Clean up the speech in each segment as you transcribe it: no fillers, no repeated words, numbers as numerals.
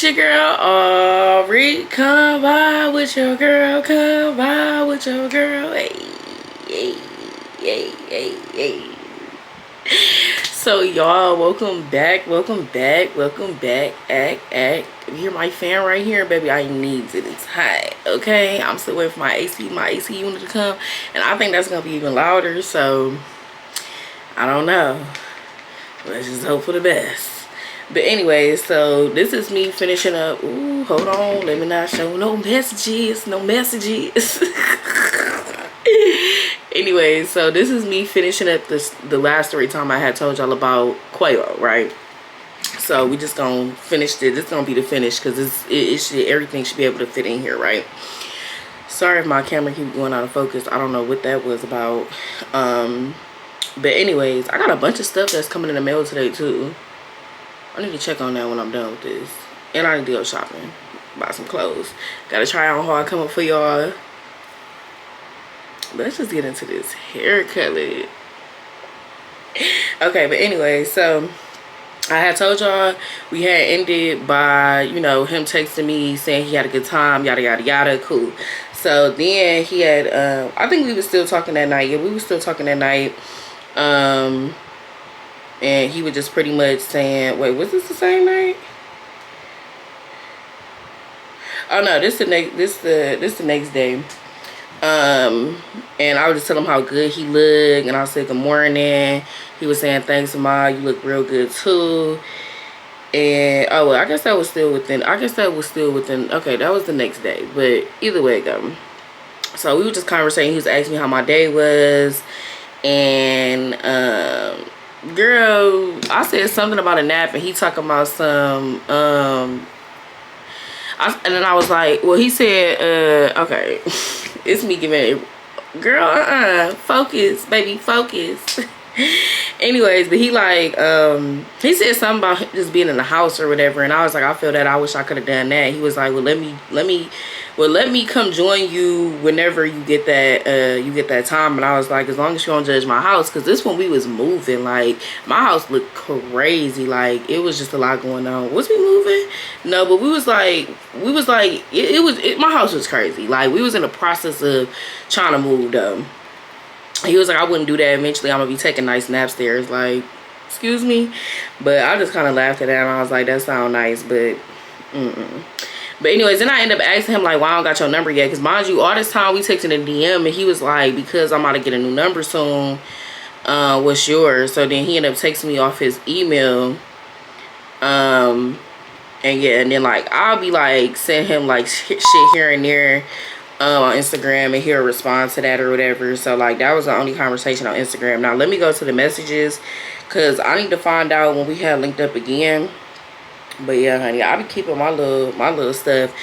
your girl, Ari. Come by with your girl, come by with your girl. Hey, hey, hey, hey, hey. So y'all, welcome back. If you're my fan right here, baby, I need it. It's hot, okay? I'm still waiting for my AC unit to come, and I think that's gonna be even louder. So I don't know. Let's just hope for the best. But anyway, so this is me finishing up. Ooh, hold on, let me not show no messages. Anyway, so this is me finishing up the last story time I had told y'all about Quayo, right? So we just gonna finish this. This is gonna be the finish because everything should be able to fit in here, right? Sorry if my camera keeps going out of focus. I don't know what that was about. But anyways, I got a bunch of stuff that's coming in the mail today too. I need to check on that when I'm done with this. And I need to go shopping, buy some clothes. Gotta try on how I come up for y'all. Let's just get into this hair color. Okay, but anyway, so I had told y'all we had ended by, you know, him texting me saying he had a good time, yada yada yada, cool. So then he had I think we were still talking that night. Yeah, we were still talking that night. And he was just pretty much saying, wait, was this the same night? Oh no, this the next day. And I was just telling him how good he looked, and I said good morning. He was saying thanks, Ma, you look real good too. And oh well, I guess that was still within, okay, that was the next day. But either way go. So we were just conversating. He was asking me how my day was, and girl, I said something about a nap, and he talking about some and then I was like, well, he said okay. It's me giving it, girl, focus, baby, focus. Anyways, but he like he said something about just being in the house or whatever, and I was like, I feel that, I wish I could have done that. He was like, well, let me come join you whenever you get that time. And I was like, as long as you don't judge my house, because this one we was moving, like my house looked crazy, like it was just a lot going on. Was we moving? No, but we was like my house was crazy. Like we was in the process of trying to move though. He was like, I wouldn't do that. Eventually I'm gonna be taking nice naps there. It's like, excuse me. But I just kind of laughed at that, and I was like, that sound nice, but But anyways, then I ended up asking him like, why I don't got your number yet? Because mind you, all this time we texting a DM, and he was like, because I'm about to get a new number soon. What's yours? So then he ended up texting me off his email. And yeah, and then like I'll be like send him like shit here and there on Instagram, and he'll respond to that or whatever. So like that was the only conversation on Instagram. Now let me go to the messages, because I need to find out when we had linked up again. But yeah, honey, I be keeping my little stuff.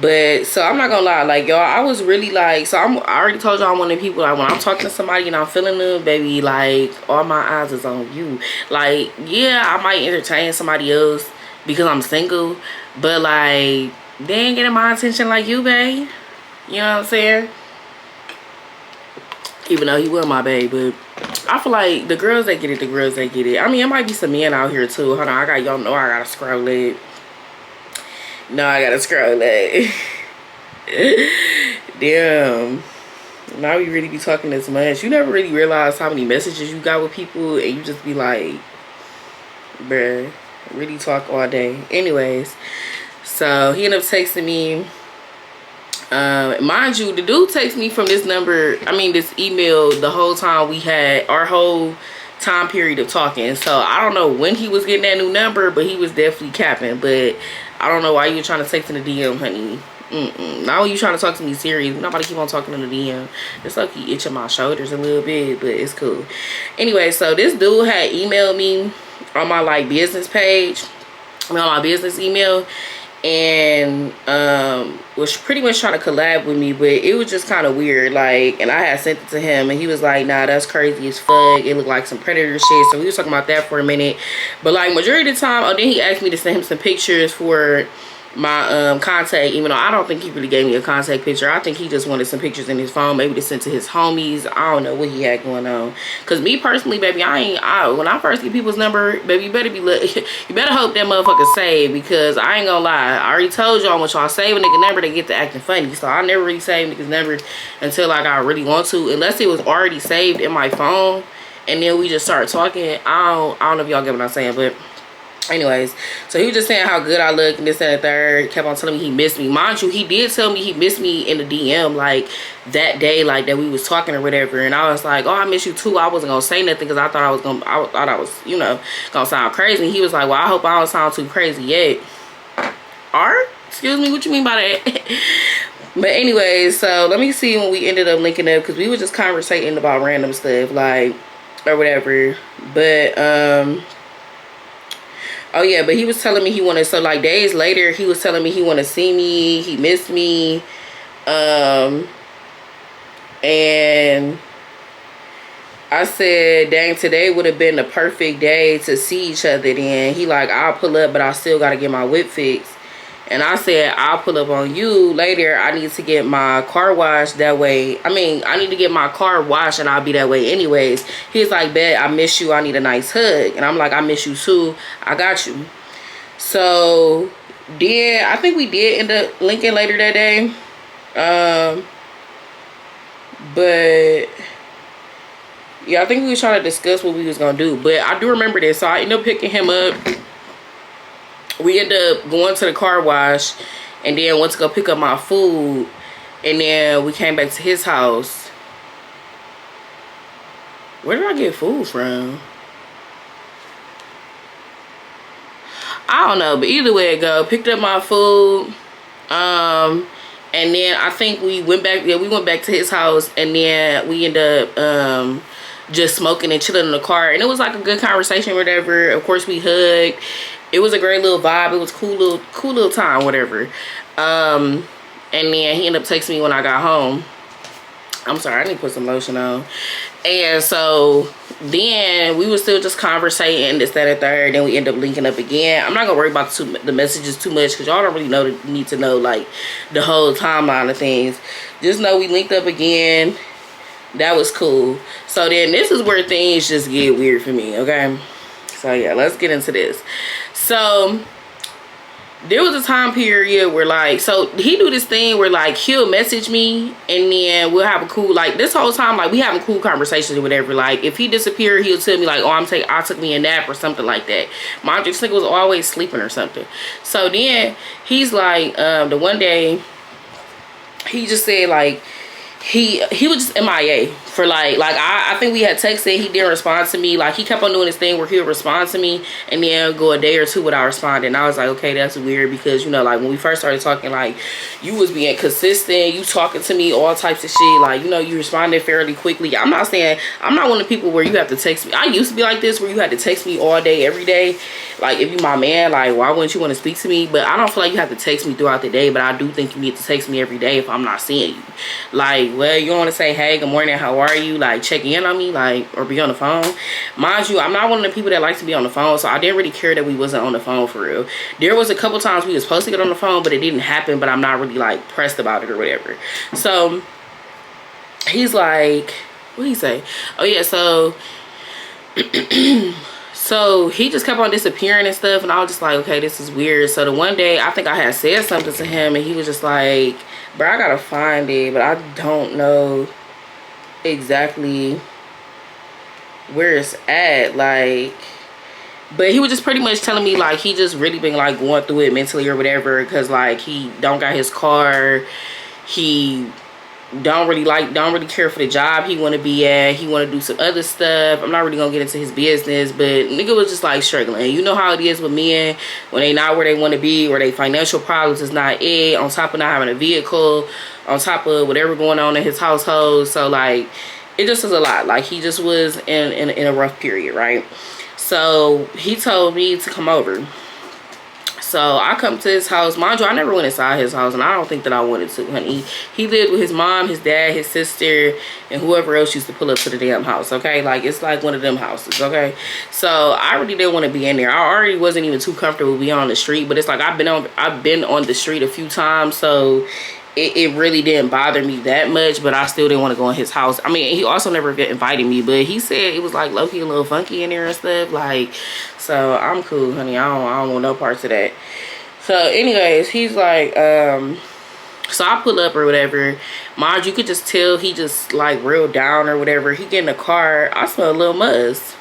But so I'm not gonna lie, like y'all, I was really like, so I already told y'all I'm one of the people, like when I'm talking to somebody and I'm feeling them, baby, like all my eyes is on you. Like yeah, I might entertain somebody else because I'm single, but like they ain't getting my attention like you, babe. You know what I'm saying? Even though he was my babe, but I feel like the girls that get it, I mean, it might be some men out here too. Hold on, y'all know I gotta scroll it. No, I gotta scroll it. Damn. Now we really be talking this much. You never really realize how many messages you got with people, and you just be like, bruh, really talk all day. Anyways, so he ended up texting me. Mind you, the dude texted me from this number, this email, the whole time we had our whole time period of talking. So I don't know when he was getting that new number, but he was definitely capping. But I don't know why you trying to text in the DM, honey. Now you trying to talk to me serious. Nobody keep on talking in the DM. It's like he itching my shoulders a little bit, but it's cool. Anyway, so this dude had emailed me on my like business page, on my business email, and was pretty much trying to collab with me, but it was just kind of weird, like, and I had sent it to him, and he was like, nah, that's crazy as fuck, it looked like some predator shit. So we was talking about that for a minute, but like majority of the time, then he asked me to send him some pictures for my contact, even though I don't think he really gave me a contact picture. I think he just wanted some pictures in his phone, maybe to send to his homies. I don't know what he had going on. Cause me personally, baby, when I first get people's number, baby, you better be you better hope that motherfucker saved, because I ain't gonna lie, I already told y'all, when y'all save a nigga number, they get to acting funny. So I never really save niggas number until like I really want to, unless it was already saved in my phone and then we just start talking. I don't know if y'all get what I'm saying, but anyways, so he was just saying how good I look and this and the third. Kept on telling me he missed me. Mind you, he did tell me he missed me in the DM, like that day, like that we was talking or whatever. And I was like, oh, I miss you too. I wasn't gonna say nothing because I thought I was, you know, gonna sound crazy. And he was like, well, I hope I don't sound too crazy yet. Art? Excuse me, what you mean by that? But anyways, so let me see when we ended up linking up, because we were just conversating about random stuff, like, or whatever. But oh yeah, but he was telling me he wanted, so like days later, he was telling me he wanted to see me, he missed me, and I said, dang, today would have been the perfect day to see each other then. He like, I'll pull up, but I still got to get my whip fixed. And I said, I'll pull up on you later. I need to get my car washed that way. I mean, I need to get my car washed and I'll be that way anyways. He's like, bet, I miss you. I need a nice hug. And I'm like, I miss you too. I got you. So, then I think we did end up linking later that day. But yeah, I think we was trying to discuss what we was going to do. But I do remember this. So I ended up picking him up. We ended up going to the car wash and then went to go pick up my food, and then we came back to his house. Where did I get food from? I don't know, but either way it go, picked up my food, and then I think we went back, we went back to his house, and then we ended up just smoking and chilling in the car, and it was like a good conversation, whatever. Of course we hugged. It was a great little vibe. It was cool little time, whatever. And then he ended up texting me when I got home. I'm sorry, I need to put some lotion on. And so then we were still just conversating, this, that, and third. Then we end up linking up again. I'm not gonna worry about the messages too much, because y'all don't really need to know like the whole timeline of things. Just know we linked up again. That was cool. So then this is where things just get weird for me, okay? So yeah, let's get into this. So there was a time period where like, so he do this thing where like he'll message me and then we'll have a cool, like this whole time, like we having cool conversations or whatever. Like if he disappeared, he'll tell me like, oh, I took me a nap or something like that. My nigga was always sleeping or something. So then he's like, the one day he just said like, he was just MIA for like I think we had texted, he didn't respond to me. Like he kept on doing this thing where he'll respond to me and then go a day or two without responding. And I was like, okay, that's weird, because you know, like when we first started talking, like you was being consistent, you talking to me all types of shit, like, you know, you responded fairly quickly. I'm not one of the people where you have to text me. I used to be like this, where you had to text me all day every day. Like if you my man, like why wouldn't you want to speak to me? But I don't feel like you have to text me throughout the day, but I do think you need to text me every day if I'm not seeing you. Like, well, you want to say, hey, good morning, how are you? Like, check in on me, like, or be on the phone. Mind you, I'm not one of the people that likes to be on the phone, so I didn't really care that we wasn't on the phone for real. There was a couple times we was supposed to get on the phone, but it didn't happen, but I'm not really, like, pressed about it or whatever. So, he's like, what did he say? Oh, yeah, so... So he just kept on disappearing and stuff, and I was just like, okay, this is weird. So the one day, I think I had said something to him, and he was just like, bro, I gotta find it, but I don't know exactly where it's at, like. But he was just pretty much telling me like he just really been like going through it mentally or whatever, because like he don't got his car, he don't really care for the job he want to be at, he want to do some other stuff. I'm not really gonna get into his business, but nigga was just like struggling. You know how it is with men when they not where they want to be, or they financial problems is not it, on top of not having a vehicle, on top of whatever going on in his household. So like it just was a lot. Like he just was in a rough period, right? So he told me to come over. So I come to his house. Mind you, I never went inside his house, and I don't think that I wanted to, honey. He lived with his mom, his dad, his sister, and whoever else used to pull up to the damn house, okay? Like, it's like one of them houses, okay? So I really didn't want to be in there. I already wasn't even too comfortable being on the street, but it's like I've been on the street a few times, so it really didn't bother me that much, but I still didn't want to go in his house. I mean, he also never invited me, but he said it was like low-key a little funky in there and stuff, like, so I'm cool, honey. I don't want no parts of that. So anyways, he's like, so I pull up or whatever. Mind you could just tell he just like real down or whatever. He get in the car, I smell a little muzz.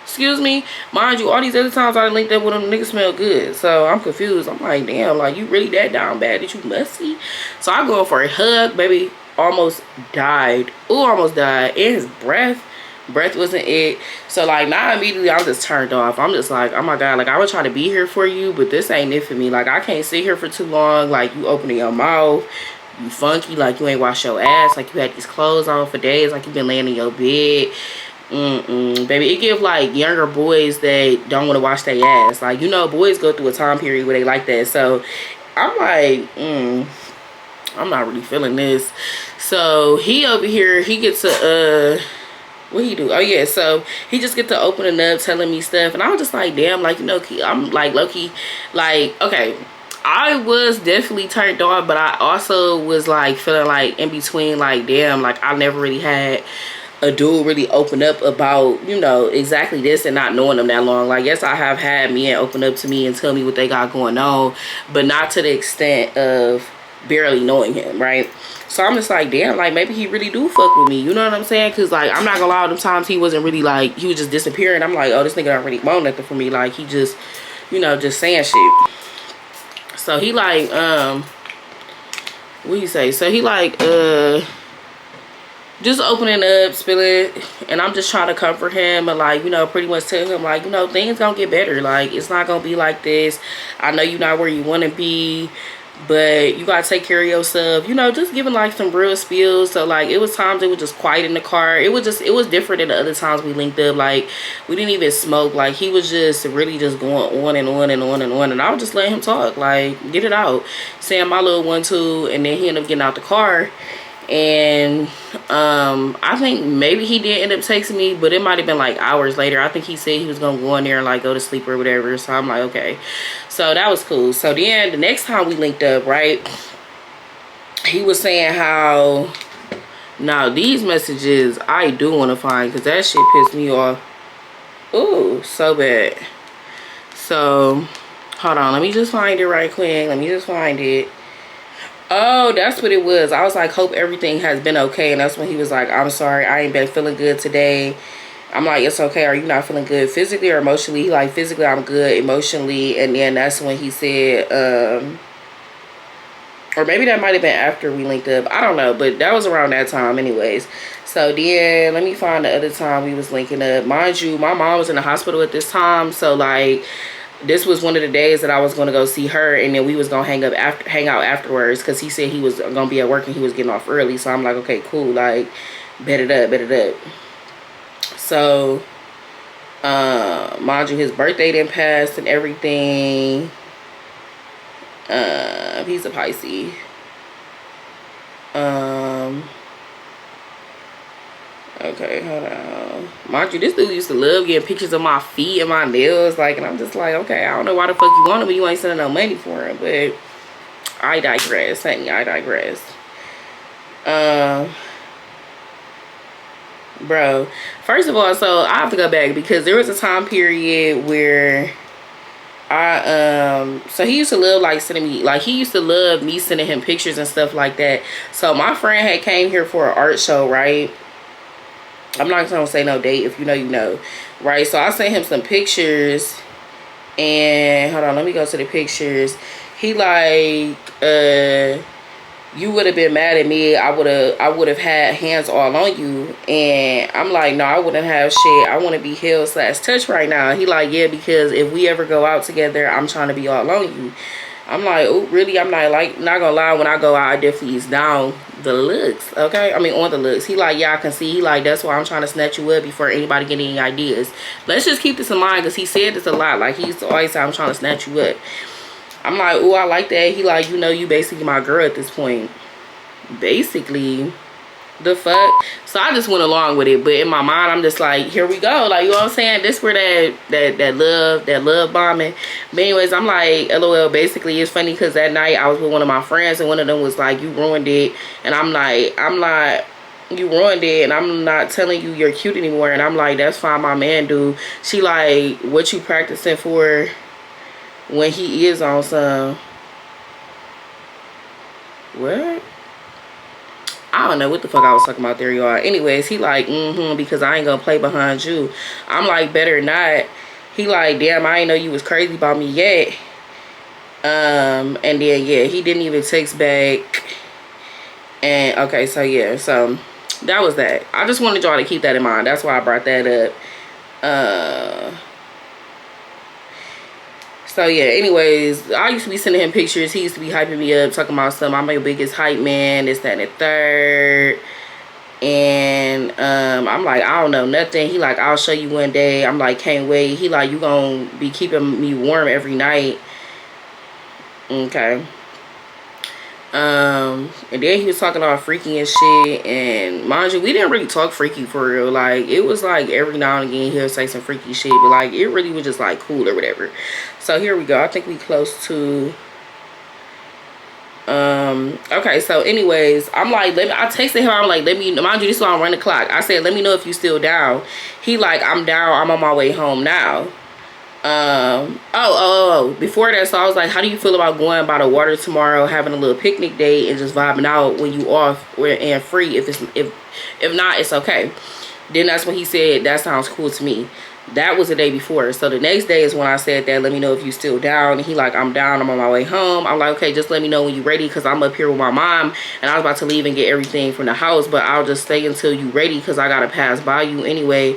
Excuse me. Mind you, all these other times I linked up with him, niggas smell good. So I'm confused. I'm like, damn, like, you really that down bad that you musty? So I go for a hug, baby. Almost died. Ooh, almost died. And his breath wasn't it. So like, now immediately I'm just turned off. I'm just like, oh my God, like, I would try to be here for you, but this ain't it for me. Like, I can't sit here for too long. Like, you opening your mouth, you funky, like you ain't wash your ass, like you had these clothes on for days, like you been laying in your bed. Baby, it give like younger boys that don't want to wash their ass. Like, you know, boys go through a time period where they like that. So I'm like, I'm not really feeling this. So he over here, he gets to what he do? Oh yeah, so he just get to opening up, telling me stuff, and I was just like, damn, like, you know, I'm like low-key, like, okay, I was definitely turned on, but I also was like feeling like in between, like, damn, like I never really had a dude really open up about, you know, exactly this, and not knowing them that long. Like, yes, I have had men open up to me and tell me what they got going on, but not to the extent of barely knowing him, right? So I'm just like, damn, like, maybe he really do fuck with me, you know what I'm saying? Because, like, I'm not gonna lie, them times he wasn't really, like, he was just disappearing. I'm like, oh, this nigga don't really want nothing for me. Like, he just, you know, just saying shit. So he like, what he say? So he like, just opening up, spilling, and I'm just trying to comfort him and, like, you know, pretty much tell him, like, you know, things gonna get better. Like, it's not gonna be like this. I know you're not where you want to be, but you gotta take care of yourself, you know, just giving like some real spills. So like, it was times it was just quiet in the car. It was different than the other times we linked up. Like, we didn't even smoke. Like, he was just really just going on and on and on and on, and I was just letting him talk, like, get it out, saying my little 1-2, and then he ended up getting out the car. And I think maybe he did end up texting me, but it might have been like hours later. I think he said he was gonna go in there and like go to sleep or whatever. So I'm like, okay. So that was cool. So then the next time we linked up, right, he was saying how, now these messages I do want to find, because that shit pissed me off. Ooh, so bad. So hold on, let me just find it right quick. Let me just find it. Oh, that's what it was. I was like, hope everything has been okay. And that's when he was like, I'm sorry, I ain't been feeling good today. I'm like, it's okay. Are you not feeling good physically or emotionally? He like, physically I'm good, emotionally. And then that's when he said, or maybe that might have been after we linked up, I don't know, but that was around that time anyways. So then let me find the other time we was linking up. Mind you, my mom was in the hospital at this time, so like, this was one of the days that I was going to go see her, and then we was going to hang out afterwards, because he said he was going to be at work and he was getting off early. So I'm like, okay, cool, like, bet it up. So mind you, his birthday didn't pass and everything. He's a Pisces. Okay, hold on. Mind you, this dude used to love getting pictures of my feet and my nails, like, and I'm just like, okay, I don't know why the fuck you want him, but you ain't sending no money for him. But I digress, honey, I digress. Bro, first of all, so I have to go back, because there was a time period where so he used to love like sending me, like, he used to love me sending him pictures and stuff like that. So my friend had came here for an art show, right? I'm not gonna say no date. If you know, you know, right? So I sent him some pictures, and hold on, let me go to the pictures. He like, you would have been mad at me. I would have had hands all on you. And I'm like, no, I wouldn't have shit. I want to be held/touch right now. He like, yeah, because if we ever go out together, I'm trying to be all on you. I'm like, oh, really? I'm not gonna lie, when I go out, I definitely is down the looks, okay? I mean, on the looks. He like, yeah, I can see. He like, that's why I'm trying to snatch you up before anybody get any ideas. Let's just keep this in mind, because he said this a lot. Like, he used to always say, I'm trying to snatch you up. I'm like, oh, I like that. He like, you know, you basically my girl at this point. Basically. The fuck. So I just went along with it, but in my mind I'm just like, here we go, like, you know what I'm saying, this where that love bombing. But anyways, I'm like, LOL. Basically, it's funny because that night I was with one of my friends and one of them was like, you ruined it. And I'm like, you ruined it, and I'm not telling you you're cute anymore. And I'm like, that's fine, my man do. She like, what you practicing for when he is on some what? I don't know what the fuck I was talking about there, y'all. Anyways, he like, because I ain't gonna play behind you. I'm like, better not. He like, damn, I ain't know you was crazy about me yet. And then, yeah, he didn't even text back. And, okay, so, yeah. So, that was that. I just wanted y'all to keep that in mind. That's why I brought that up. So yeah, anyways, I used to be sending him pictures. He used to be hyping me up, talking about something. I'm your biggest hype man, this, that, and the third. And I'm like, I don't know nothing. He like, I'll show you one day. I'm like, can't wait. He like, you gonna be keeping me warm every night. Okay. And then he was talking all freaky and shit. And mind you, we didn't really talk freaky for real. Like, it was like every now and again he'll say some freaky shit, but like it really was just like cool or whatever. So here we go. I think we close to okay, so anyways, I'm like, I texted him, I'm like, mind you, this is why I'm running the clock. I said, let me know if you still down. He like, I'm down, I'm on my way home now. Before that, so I was like, how do you feel about going by the water tomorrow, having a little picnic day and just vibing out when you off and free? If not, it's okay. Then that's when he said, that sounds cool to me. That was the day before. So the next day is when I said that, let me know if you still down. And he like, I'm down, I'm on my way home. I'm like, okay, just let me know when you ready, because I'm up here with my mom and I was about to leave and get everything from the house, but I'll just stay until you ready, because I gotta pass by you anyway,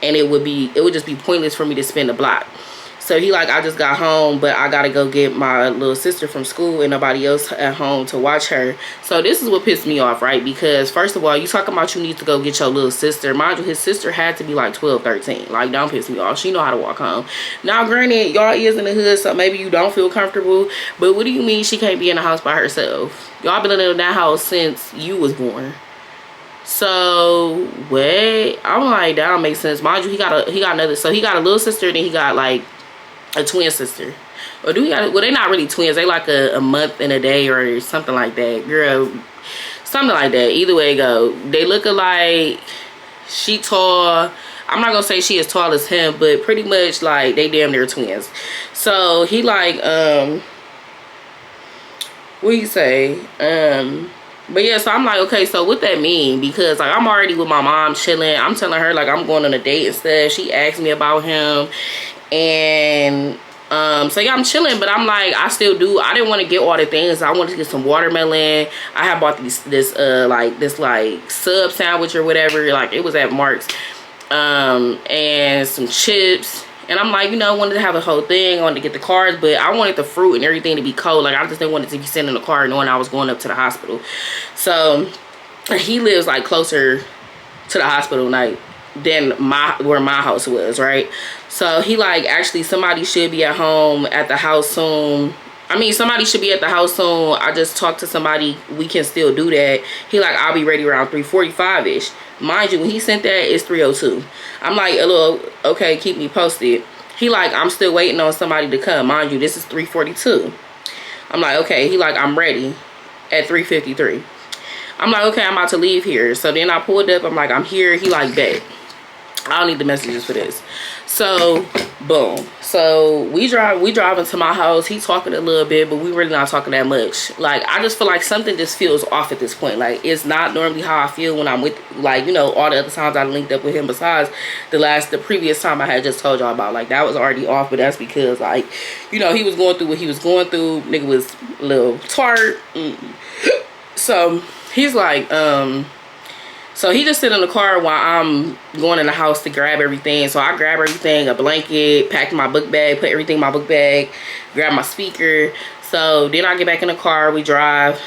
and it would just be pointless for me to spin the block. So he like, I just got home, but I gotta go get my little sister from school and nobody else at home to watch her. So this is what pissed me off, right? Because first of all, you talking about you need to go get your little sister. Mind you, his sister had to be like 12, 13. Like, don't piss me off. She know how to walk home. Now, granted, y'all is in the hood, so maybe you don't feel comfortable. But what do you mean she can't be in the house by herself? Y'all been in that house since you was born. So what? I'm like, that don't make sense. Mind you, he got another. So he got a little sister, then he got like a twin sister. Or do we got, well, they not really twins, they like a month and a day or something like that, girl, something like that. Either way it go, they look alike. She tall. I'm not gonna say she as tall as him, but pretty much like they damn near twins. So he like what you say, but yeah, so I'm like, okay, so what that mean? Because like I'm already with my mom chilling, I'm telling her like I'm going on a date and stuff. She asked me about him. And so yeah, I'm chilling, but I'm like, I didn't want to get all the things. I wanted to get some watermelon. I had bought this sub sandwich or whatever, like it was at Mark's, and some chips. And I'm like, you know, I wanted to have the whole thing. I wanted to get the cars, but I wanted the fruit and everything to be cold. Like I just didn't want it to be sitting in the car knowing I was going up to the hospital. So he lives like closer to the hospital like than where my house was, right? So he like, actually somebody should be at home at the house soon. I mean, somebody should be at the house soon. I just talked to somebody, we can still do that. He like, I'll be ready around 3:45 ish. Mind you, when he sent that, it's 3:02. I'm like, a little, okay, keep me posted. He like, I'm still waiting on somebody to come. Mind you, this is 3:42. I'm like, okay. He like, I'm ready at 3:53. I'm like, okay, I'm about to leave here. So then I pulled up, I'm like, I'm here. He like, bet. I don't need the messages for this. So boom, so we driving to my house. He talking a little bit, but we really not talking that much. Like I just feel like something just feels off at this point. Like it's not normally how I feel when I'm with, like, you know, all the other times I linked up with him besides the previous time I had just told y'all about. Like that was already off, but that's because like, you know, he was going through what he was going through. Nigga was a little tart. So he's like, so he just sit in the car while I'm going in the house to grab everything. So I grab everything, a blanket, packed my book bag, put everything in my book bag, grab my speaker. So then I get back in the car, we drive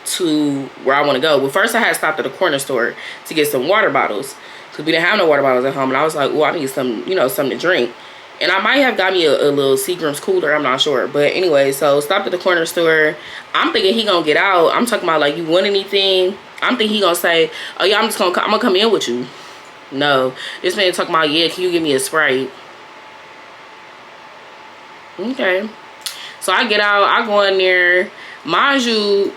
to where I want to go. But first I had stopped at a corner store to get some water bottles because we didn't have no water bottles at home, and I was like, oh, I need some, you know, something to drink. And I might have got me a little Seagram's cooler, I'm not sure. But anyway, so stopped at the corner store. I'm thinking he gonna get out. I'm talking about like, you want anything? I'm thinking he gonna say, oh yeah, I'm gonna come in with you. No, this man talking about, yeah, can you give me a Sprite? Okay. So I get out, I go in there. Mind you,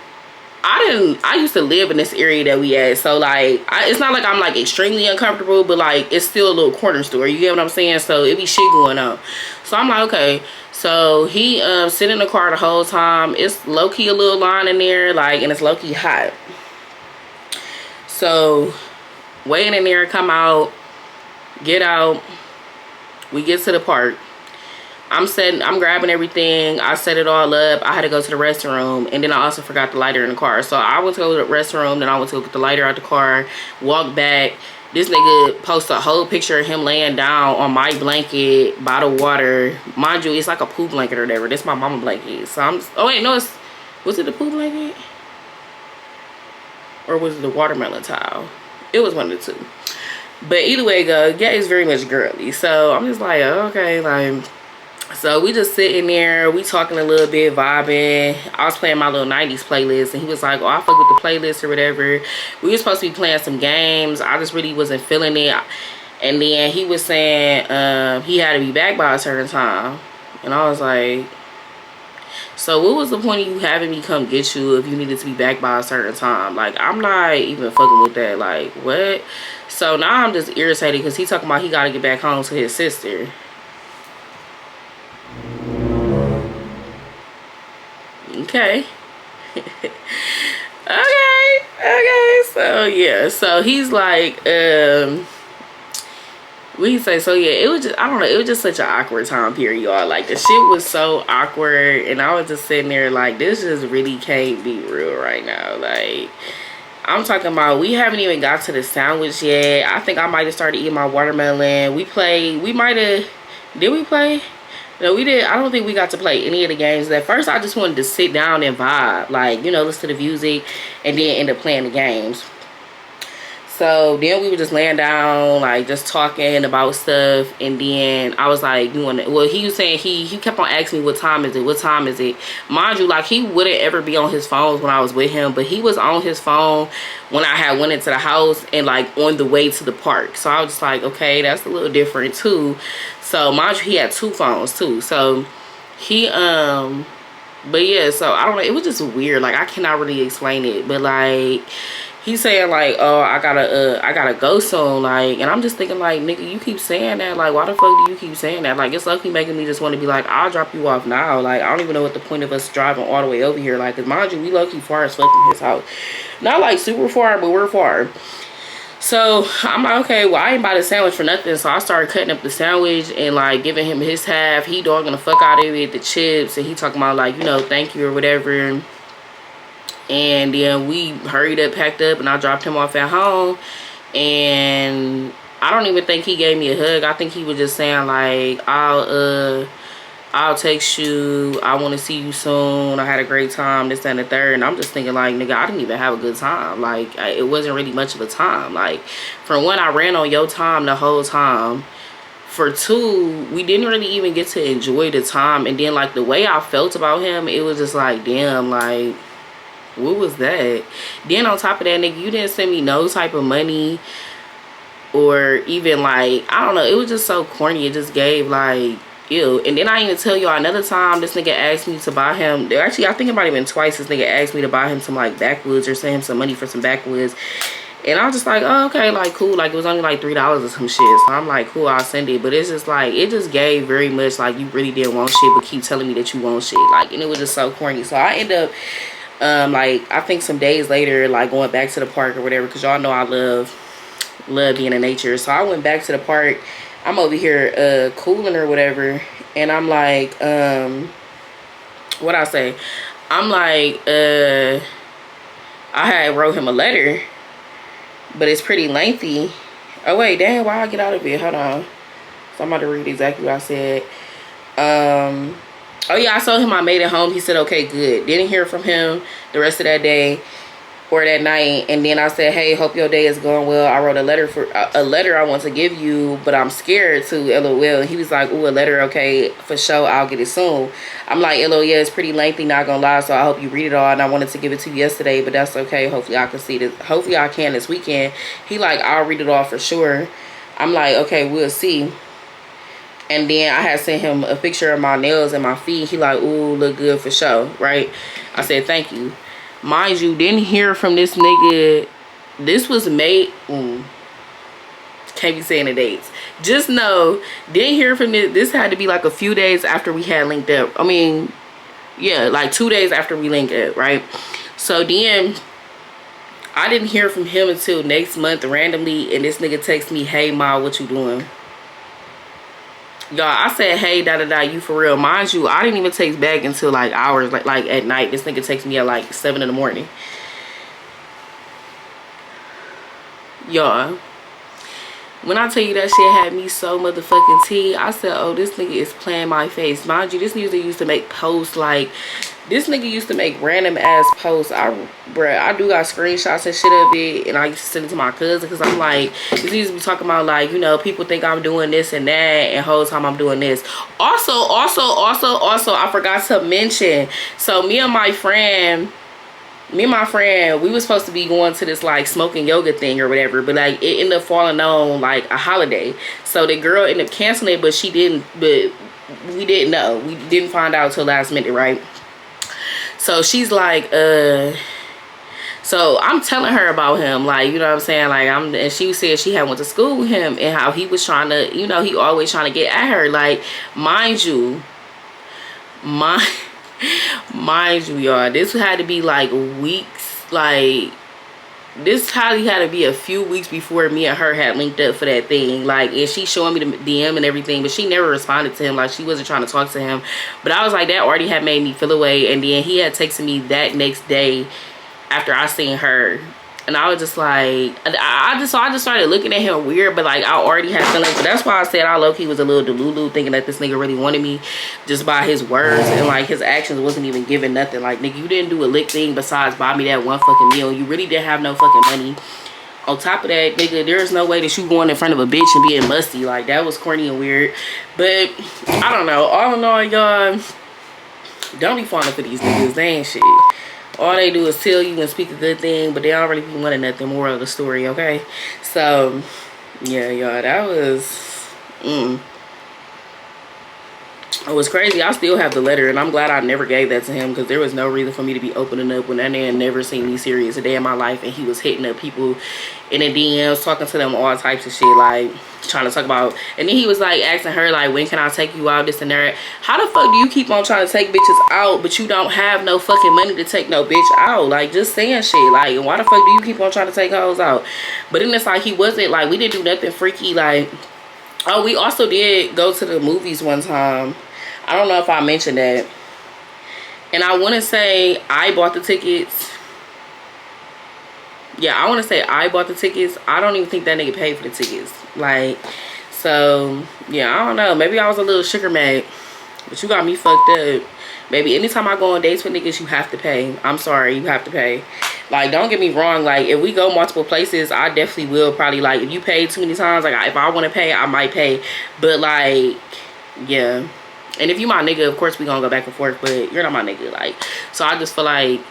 I used to live in this area that we at, so like it's not like I'm like extremely uncomfortable, but like it's still a little corner store, you get what I'm saying? So it be shit going on. So I'm like, okay. So he sit in the car the whole time. It's low-key a little line in there, like, and it's low-key hot. So waiting in there, come out, get out, we get to the park. I'm grabbing everything. I set it all up. I had to go to the restroom, and then I also forgot the lighter in the car. So I went to go to the restroom, then I went to go get the lighter out the car, walk back. This nigga posted a whole picture of him laying down on my blanket by the water. Mind you, it's like a poop blanket or whatever. This is my mama blanket. So oh wait, no, was it the poop blanket? Or was it the watermelon towel? It was one of the two. But either way it goes, yeah, it's very much girly. So I'm just like, okay, like, so we just sitting there, we talking a little bit, vibing. I was playing my little 90s playlist, and he was like, oh, I fuck with the playlist or whatever. We were supposed to be playing some games. I just really wasn't feeling it. And then he was saying he had to be back by a certain time. And I was like, so what was the point of you having me come get you if you needed to be back by a certain time? Like, I'm not even fucking with that. Like, what? So now I'm just irritated because he talking about he got to get back home to his sister. Okay. okay, so yeah, so he's like, we say, so yeah, it was just, I don't know, it was just such an awkward time period, y'all. Like, the shit was so awkward, and I was just sitting there like, this just really can't be real right now. Like, I'm talking about, we haven't even got to the sandwich yet. I think I might have started eating my watermelon. Did we play? No, we did. I don't think we got to play any of the games. At first, I just wanted to sit down and vibe. Like, you know, listen to the music and then end up playing the games. So then we were just laying down, like, just talking about stuff. And then I was like, well, he was saying, he kept on asking me, what time is it? Mind you, like, he wouldn't ever be on his phone when I was with him. But he was on his phone when I had went into the house and, like, on the way to the park. So I was just like, okay, that's a little different, too. So mind you, he had two phones too. So he but yeah, so I don't know, it was just weird. Like, I cannot really explain it, but like, he's saying like, oh, I gotta go soon. Like, and I'm just thinking like, nigga, you keep saying that. Like, why the fuck do you keep saying that? Like, it's lucky making me just want to be like, I'll drop you off now. Like, I don't even know what the point of us driving all the way over here. Like, cause mind you, we low-key far as fuck from his house. Not like super far, but we're far. So I'm like, okay, well, I ain't buy the sandwich for nothing. So I started cutting up the sandwich and like giving him his half. He dogging the fuck out of it, the chips, and he talking about like, you know, thank you or whatever. And then we hurried up, packed up, and I dropped him off at home. And I don't even think he gave me a hug. I think he was just saying like, I'll text you, I want to see you soon, I had a great time, this and the third. And I'm just thinking like, nigga, I didn't even have a good time. Like, it wasn't really much of a time. Like, for one, I ran on your time the whole time. For two, we didn't really even get to enjoy the time. And then like, the way I felt about him, it was just like, damn, like, what was that? Then on top of that, nigga, you didn't send me no type of money, or even like, I don't know, it was just so corny. It just gave like, ew. And then I even tell y'all another time this nigga asked me to buy him, actually I think it might have been twice, this nigga asked me to buy him some like backwoods or send him some money for some backwoods. And I was just like, oh, okay, like, cool. Like, it was only like $3 or some shit. So I'm like, cool, I'll send it. But it's just like, it just gave very much like, you really didn't want shit but keep telling me that you want shit. Like, and it was just so corny. So I end up like, I think some days later, like, going back to the park or whatever, because y'all know I love being in nature. So I went back to the park. I'm over here cooling or whatever, and I'm like, what I say? I'm like, I had wrote him a letter, but it's pretty lengthy. Oh wait, damn, why I get out of it? Hold on. So I'm about to read exactly what I said. Oh yeah, I told him I made it home. He said okay, good. Didn't hear from him the rest of that day or that night. And then I said, hey, hope your day is going well. I wrote a letter I want to give you, but I'm scared to, LOL. And he was like, ooh, a letter, okay, for sure, I'll get it soon. I'm like, LOL, yeah, it's pretty lengthy, not gonna lie, so I hope you read it all. And I wanted to give it to you yesterday, but that's okay. Hopefully I can see this. Hopefully I can this weekend. He like, I'll read it all for sure. I'm like, okay, we'll see. And then I had sent him a picture of my nails and my feet. He like, ooh, look good for sure, right? I said, thank you. Mind you, didn't hear from this nigga. This was May. Can't be saying the dates. Just know, didn't hear from this. This had to be like a few days after we had linked up. I mean, yeah, like 2 days after we linked up, right? So then I didn't hear from him until next month randomly. And this nigga texts me, hey, Ma, what you doing? Y'all, I said, hey, da-da-da, you for real? Mind you, I didn't even text back until like hours, like at night. This nigga texted me at like 7 in the morning. Y'all, when I tell you that shit had me so motherfucking tea, I said, oh, this nigga is playing my face. Mind you, this nigga used to make posts like, this nigga used to make random ass posts. Bruh, I do got screenshots and shit of it, and I used to send it to my cousin because I'm like, this used to be talking about like, you know, people think I'm doing this and that, and whole time I'm doing this. Also, I forgot to mention. So me and my friend, we was supposed to be going to this like smoking yoga thing or whatever, but like it ended up falling on like a holiday. So the girl ended up canceling it, but she didn't. But we didn't know. We didn't find out till last minute, right? So she's like, so I'm telling her about him, like, you know what I'm saying, like, and she said she had went to school with him and how he was trying to, you know, he always trying to get at her, like, mind you, y'all, this had to be like weeks, like, this probably had to be a few weeks before me and her had linked up for that thing. Like, and she showing me the DM and everything, but she never responded to him. Like, she wasn't trying to talk to him. But I was like, that already had made me feel away. And then he had texted me that next day after I seen her. And I was just like, I just started looking at him weird, but like I already had feelings. But that's why I said I low-key was a little delulu, thinking that this nigga really wanted me just by his words, and like his actions wasn't even giving nothing. Like, nigga, you didn't do a lick thing besides buy me that one fucking meal. You really didn't have no fucking money. On top of that, nigga, there's no way that you going in front of a bitch and being musty. Like, that was corny and weird. But I don't know. All in all, y'all, don't be falling for these niggas. They ain't shit. All they do is tell you and speak a good thing, but they don't really be wanting nothing. Moral of the story, okay? So, yeah, y'all, that was, it was crazy. I still have the letter, and I'm glad I never gave that to him, because there was no reason for me to be opening up when that man never seen me serious a day in my life, and he was hitting up people in the DMs, talking to them all types of shit, like, trying to talk about, and then he was like asking her like, when can I take you out, this and that. How the fuck do you keep on trying to take bitches out, but you don't have no fucking money to take no bitch out? Like, just saying shit. Like, why the fuck do you keep on trying to take hoes out? But then it's like, he wasn't like, we didn't do nothing freaky. Like, oh, we also did go to the movies one time. I don't know if I mentioned that, and I want to say I bought the tickets. Yeah, I want to say I bought the tickets. I don't even think that nigga paid for the tickets. Like, so, yeah, I don't know. Maybe I was a little sugar mad. But you got me fucked up. Baby, anytime I go on dates with niggas, you have to pay. I'm sorry, you have to pay. Like, don't get me wrong. Like, if we go multiple places, I definitely will probably, like, if you pay too many times, like, if I want to pay, I might pay. But, like, yeah. And if you my nigga, of course we gonna go back and forth. But you're not my nigga. Like, so I just feel like,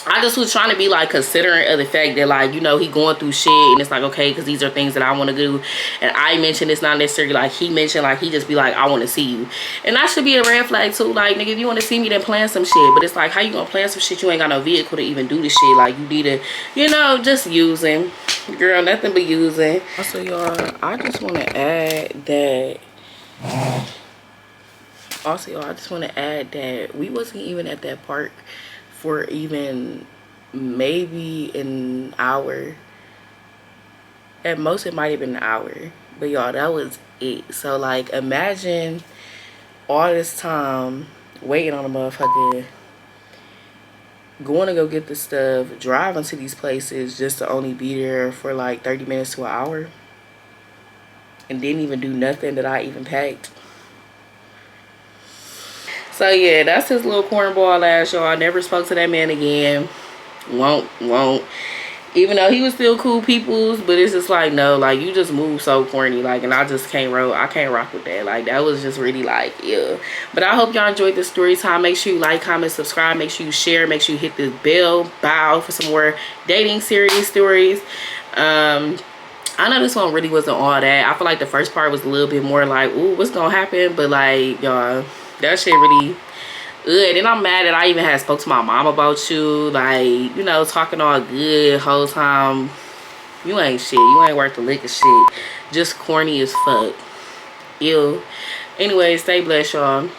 I just was trying to be like considerate of the fact that, like, you know, he going through shit, and it's like, okay, because these are things that I want to do, and I mentioned it's not necessarily like he mentioned, like, he just be like, I want to see you, and that should be a red flag too. Like, nigga, if you want to see me, then plan some shit. But it's like, how you gonna plan some shit? You ain't got no vehicle to even do this shit. Like, you need to, you know, just using, girl, nothing but using. Also, y'all, I just want to add that. Also, y'all, I just want to add that we wasn't even at that park for even maybe an hour. At most, it might have been an hour. But y'all, that was it. So, like, imagine all this time waiting on a motherfucker, going to go get the stuff, driving to these places just to only be there for like 30 minutes to an hour, and didn't even do nothing that I even packed. So yeah, that's his little cornball ass, y'all. I never spoke to that man again. Won't. Even though he was still cool peoples, but it's just like, no, like, you just move so corny, like, and I just can't rock with that. Like, that was just really like, yeah. But I hope y'all enjoyed this story time. Make sure you like, comment, subscribe. Make sure you share. Make sure you hit this bell for some more dating series stories. I know this one really wasn't all that. I feel like the first part was a little bit more like, ooh, what's gonna happen? But like, y'all, that shit really good. And I'm mad that I even had spoke to my mom about you, like, you know, talking all good whole time. You ain't shit. You ain't worth the lick of shit. Just corny as fuck. Ew. Anyway, stay blessed, y'all.